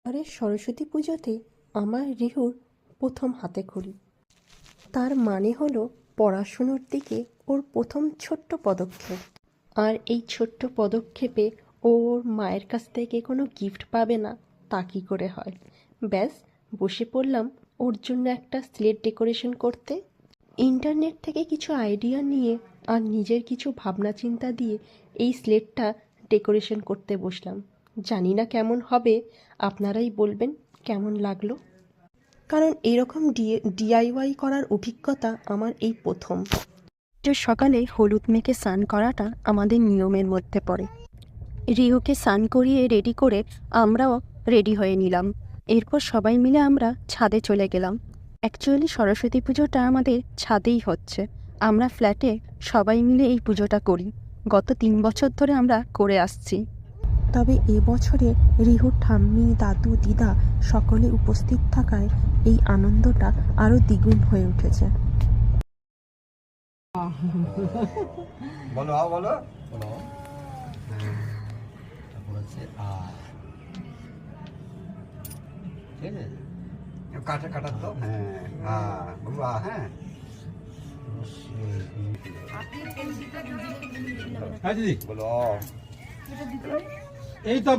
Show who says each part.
Speaker 1: আরে সরস্বতী পুজোতে আমার রিহুর প্রথম হাতেখড়ি। তার মানে হলো পড়াশুনোর দিকে ওর প্রথম ছোট্ট পদক্ষেপ। আর এই ছোট্ট পদক্ষেপে ওর মায়ের কাছ থেকে কোনো গিফট পাবে না তা কী করে হয়। ব্যাস বসে পড়লাম ওর জন্য একটা স্লেট ডেকোরেশন করতে। ইন্টারনেট থেকে কিছু আইডিয়া নিয়ে আর নিজের কিছু ভাবনা চিন্তা দিয়ে এই স্লেটটা ডেকোরেশন করতে বসলাম। জানি না কেমন হবে, আপনারাই বলবেন কেমন লাগলো। কারণ এরকম ডিআইওয়াই করার অভিজ্ঞতা আমার এই প্রথম। তো সকালে হলুদ মেখে স্নান করাটা আমাদের নিয়মের মধ্যে পড়ে। রিহুকে স্নান করিয়ে রেডি করে আমরাও রেডি হয়ে নিলাম। এরপর সবাই মিলে আমরা ছাদে চলে গেলাম। অ্যাকচুয়ালি সরস্বতী পুজোটা আমাদের ছাদেই হচ্ছে। আমরা ফ্ল্যাটে সবাই মিলে এই পুজোটা করি। গত 3 বছর ধরে আমরা করে আসছি। তবে এবছরে রিহুর ঠাম্মি, দাদু, দিদা সকলে উপস্থিত থাকায় এই আনন্দটা আরও দ্বিগুণ হয়ে উঠেছে।
Speaker 2: বলো বলো বলো। তারপর হচ্ছে ঠিক আছে, কাটা কাটার তো। হ্যাঁ বাবা, হ্যাঁ হ্যাঁ দিদি বলো। এই তো